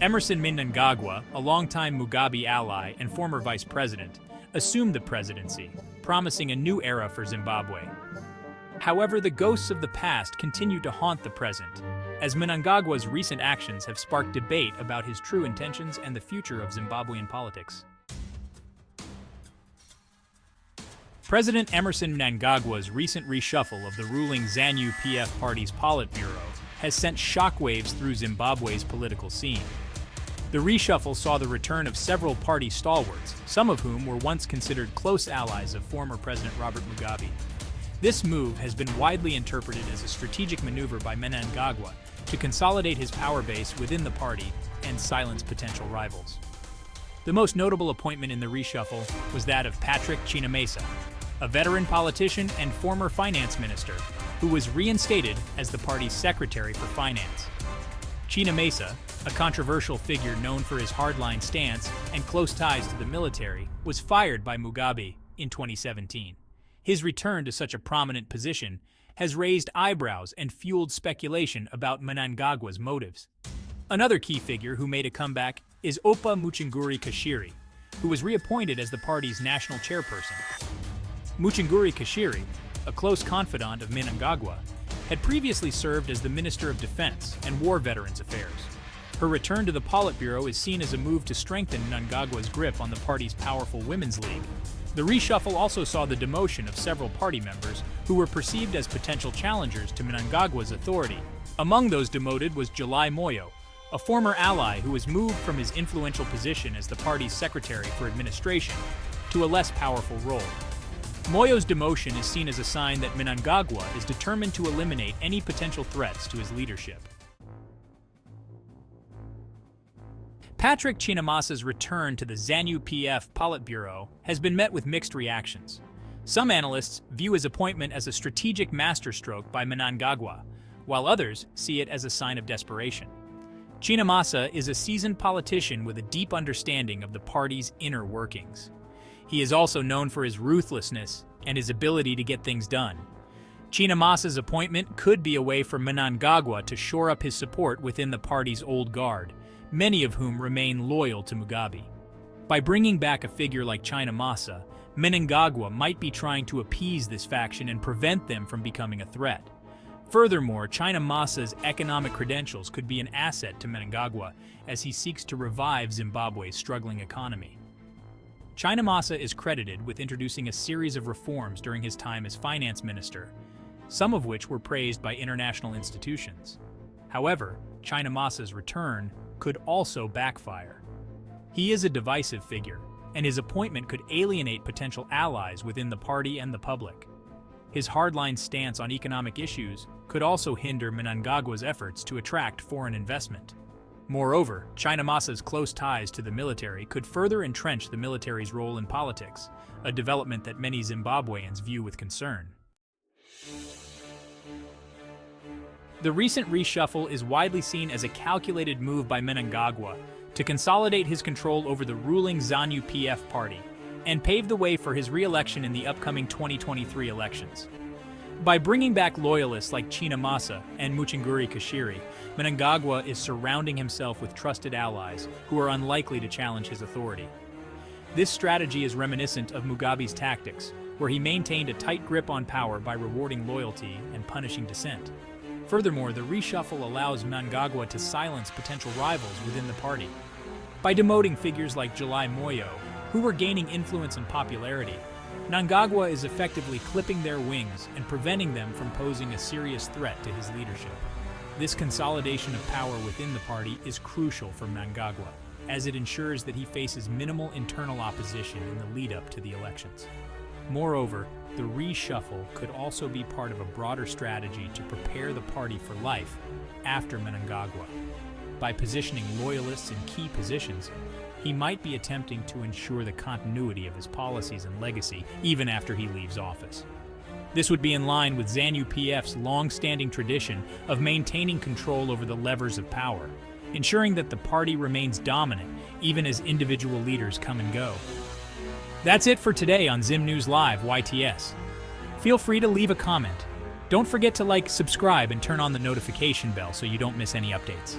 Emmerson Mnangagwa, a longtime Mugabe ally and former vice president, assumed the presidency, promising a new era for Zimbabwe. However, the ghosts of the past continue to haunt the present, as Mnangagwa's recent actions have sparked debate about his true intentions and the future of Zimbabwean politics. President Emmerson Mnangagwa's recent reshuffle of the ruling Zanu PF party's Politburo has sent shockwaves through Zimbabwe's political scene. The reshuffle saw the return of several party stalwarts, some of whom were once considered close allies of former President Robert Mugabe. This move has been widely interpreted as a strategic maneuver by Mnangagwa to consolidate his power base within the party and silence potential rivals. The most notable appointment in the reshuffle was that of Patrick Chinamasa, a veteran politician and former finance minister, who was reinstated as the party's Secretary for Finance. Chinamasa, a controversial figure known for his hardline stance and close ties to the military, was fired by Mugabe in 2017. His return to such a prominent position has raised eyebrows and fueled speculation about Mnangagwa's motives. Another key figure who made a comeback is Opa Muchinguri Kashiri, who was reappointed as the party's national chairperson. Muchinguri Kashiri, a close confidant of Mnangagwa, had previously served as the Minister of Defense and War Veterans Affairs. Her return to the Politburo is seen as a move to strengthen Mnangagwa's grip on the party's powerful women's league. The reshuffle also saw the demotion of several party members who were perceived as potential challengers to Mnangagwa's authority. Among those demoted was July Moyo, a former ally who was moved from his influential position as the party's Secretary for Administration to a less powerful role. Moyo's demotion is seen as a sign that Mnangagwa is determined to eliminate any potential threats to his leadership. Patrick Chinamasa's return to the Zanu PF Politburo has been met with mixed reactions. Some analysts view his appointment as a strategic masterstroke by Mnangagwa, while others see it as a sign of desperation. Chinamasa is a seasoned politician with a deep understanding of the party's inner workings. He is also known for his ruthlessness and his ability to get things done. Chinamasa's appointment could be a way for Mnangagwa to shore up his support within the party's old guard, many of whom remain loyal to Mugabe. By bringing back a figure like Chinamasa, Mnangagwa might be trying to appease this faction and prevent them from becoming a threat. Furthermore, Chinamasa's economic credentials could be an asset to Mnangagwa as he seeks to revive Zimbabwe's struggling economy. Chinamasa is credited with introducing a series of reforms during his time as finance minister, some of which were praised by international institutions. However, Chinamasa's return could also backfire. He is a divisive figure, and his appointment could alienate potential allies within the party and the public. His hardline stance on economic issues could also hinder Mnangagwa's efforts to attract foreign investment. Moreover, Chinamasa's close ties to the military could further entrench the military's role in politics, a development that many Zimbabweans view with concern. The recent reshuffle is widely seen as a calculated move by Mnangagwa to consolidate his control over the ruling Zanu PF party and pave the way for his re-election in the upcoming 2023 elections. By bringing back loyalists like Chinamasa and Muchinguri Kashiri, Mnangagwa is surrounding himself with trusted allies who are unlikely to challenge his authority. This strategy is reminiscent of Mugabe's tactics, where he maintained a tight grip on power by rewarding loyalty and punishing dissent. Furthermore, the reshuffle allows Mnangagwa to silence potential rivals within the party. By demoting figures like July Moyo, who were gaining influence and popularity, Mnangagwa is effectively clipping their wings and preventing them from posing a serious threat to his leadership. This consolidation of power within the party is crucial for Mnangagwa, as it ensures that he faces minimal internal opposition in the lead-up to the elections. Moreover, the reshuffle could also be part of a broader strategy to prepare the party for life after Mnangagwa. By positioning loyalists in key positions, he might be attempting to ensure the continuity of his policies and legacy even after he leaves office. This would be in line with Zanu PF's long-standing tradition of maintaining control over the levers of power, ensuring that the party remains dominant even as individual leaders come and go. That's it for today on Zim News Live YTS. Feel free to leave a comment. Don't forget to like, subscribe, and turn on the notification bell so you don't miss any updates.